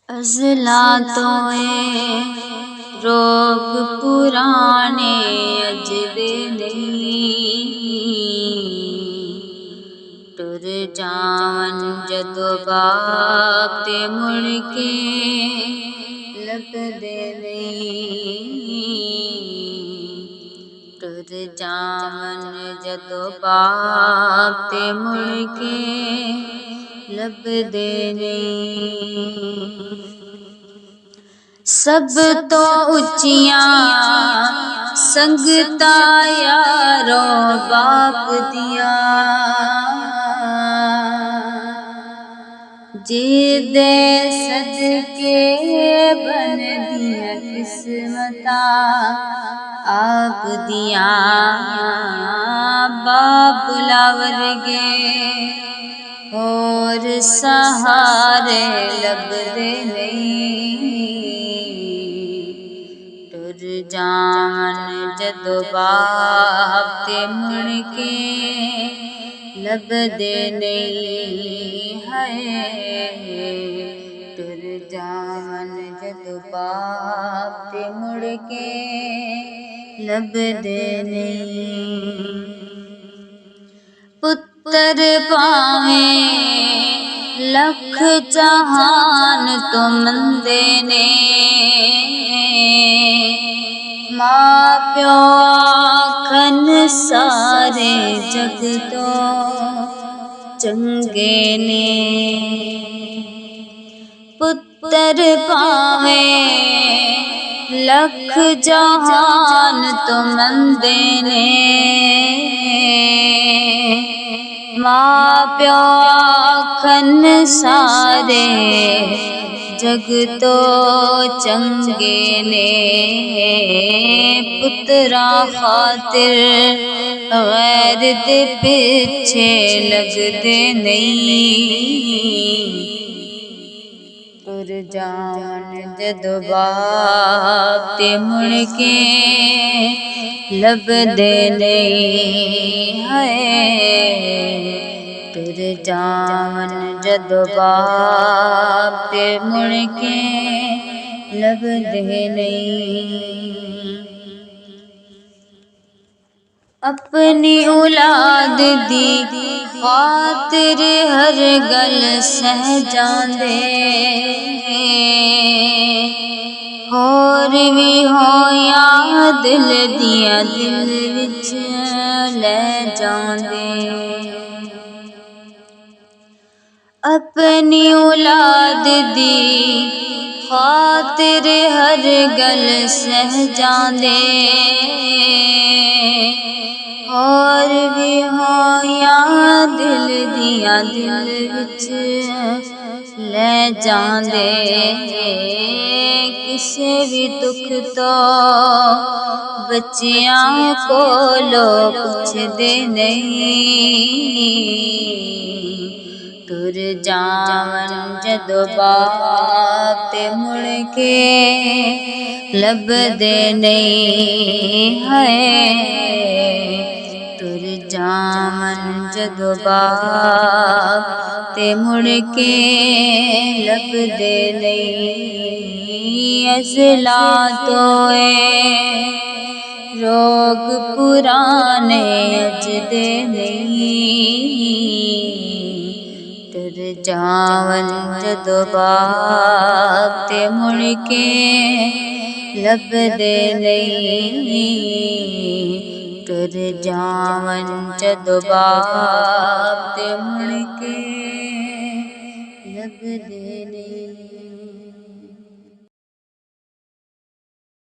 ਅਜ਼ਲਾਤੋਂ ਰੋਗ ਪੁਰਾਣੇ ਅਜਦੇ ਨਹੀਂ। ਟੁਰ ਜਾਵਨ ਜਦੋਂ ਬਾਪ ਤੇ ਮੁੜ ਕੇ ਲੱਭਦੇ ਨਹੀਂ। ਟੁਰ ਜਾਵਨ ਜਦੋਂ ਬਾਪ ਤੇ ਮੁੜ ਕੇ ਲੱਭਦੇ ਨਹੀਂ। ਸਭ ਤੋਂ ਉੱਚੀਆਂ ਸੰਗਤਾਂ ਯਾਰੋ ਬਾਪ ਦੀਆਂ, ਜਿਹਦੇ ਸਦਕੇ ਬਣਦੀਆਂ ਕਿਸਮਤਾਂ ਆਪ ਦੀਆਂ। ਬਾਬੁਲਾ ਵਰਗੇ ਹੋਰ ਸਹਾਰੇ ਲੱਭਦੇ ਨਹੀਂ। ਟੁਰ ਜਾਵਨ ਜਦੋਂ ਬਾਪ ਤੇ ਮੁੜ ਕੇ ਲੱਭਦੇ ਨਹੀਂ। ਟੁਰ ਜਾਵਨ ਜਦੋਂ ਬਾਪ ਤੇ ਮੁੜ ਕੇ ਲੱਭਦੇ ਨਹੀਂ। ਪੁੱਤਰ ਭਾਵੇਂ ਲੱਖ ਜਹਾਨ ਤੋਂ ਮੰਦੇ ਨੇ, ਮਾਂ ਪਿਓ ਆਖਣ ਸਾਰੇ ਜਗ ਤੋਂ ਚੰਗੇ ਨੇ। ਪੁੱਤਰ ਭਾਵੇਂ ਲੱਖ ਜਹਾਨ ਤੋਂ ਮੰਦੇ ਨੇ, ਮਾਂ ਪਿਓ ਆਖਣ ਸਾਰੇ ਜਗ ਤੋਂ ਚੰਗੇ ਨੇ। ਪੁੱਤਰਾਂ ਖਾਤਰ ਗੈਰ ਦੇ ਪਿੱਛੇ ਲੱਗਦੇ ਨਹੀਂ। ਟੁਰ ਜਾਵਨ ਜਦੋਂ ਬਾਪ ਤੇ ਮੁੜ ਕੇ ਲੱਭਦੇ ਨਹੀਂ। ਟੁਰ ਜਾਵਨ ਜਦੋਂ ਬਾਪ ਤੇ ਮੁੜ ਕੇ ਲੱਭਦੇ ਨਹੀਂ। ਆਪਣੀ ਔਲਾਦ ਦੀ ਖਾਤਰ ਹਰ ਗੱਲ ਸਹਿ ਜਾਂਦੇ, ਹੋਰ ਵੀ ਹੋਇਆ ਦਿਲ ਦੀਆਂ ਦਿਲ ਵਿੱਚ ਲੈ ਜਾਂਦੇ। ਆਪਣੀ ਔਲਾਦ ਦੀ ਖਾਤਰ ਹਰ ਗੱਲ ਸਹਿ ਜਾਂਦੇ, ਹੋਰ ਵੀ ਹੋਇਆ ਦਿਲ ਦੀਆਂ ਦਿਲ ਵਿੱਚ ਲੈ ਜਾਂਦੇ। ਕਿਸੇ ਵੀ ਦੁੱਖ ਤੋਂ ਬੱਚਿਆਂ ਕੋਲੋਂ ਪੁੱਛਦੇ ਨਹੀਂ। ਟੁਰ ਜਾਵਨ ਜਦੋਂ ਬਾਪ ਤੇ ਮੁੜ ਕੇ ਲੱਭਦੇ ਨਹੀਂ। ਟੁਰ ਜਾਵਨ ਜਦੋਂ ਬਾਪ ਤੇ ਮੁੜ ਕੇ ਲੱਭਦੇ ਨਹੀਂ। ਅਜ਼ਲਾਤੋਂ ਰੋਗ ਪੁਰਾਣੇ ਅਜਦੇ ਨਹੀਂ। ਟੁਰ ਜਾਵਨ ਜਦੋਂ ਬਾਪ ਤੇ ਮੁੜ ਕੇ ਲੱਭਦੇ ਨਹੀਂ। ਟੁਰ ਜਾਵਨ ਜਦੋਂ ਬਾਪ ਤੇ ਮੁੜ ਕੇ ਲੱਭਦੇ ਨਹੀਂ।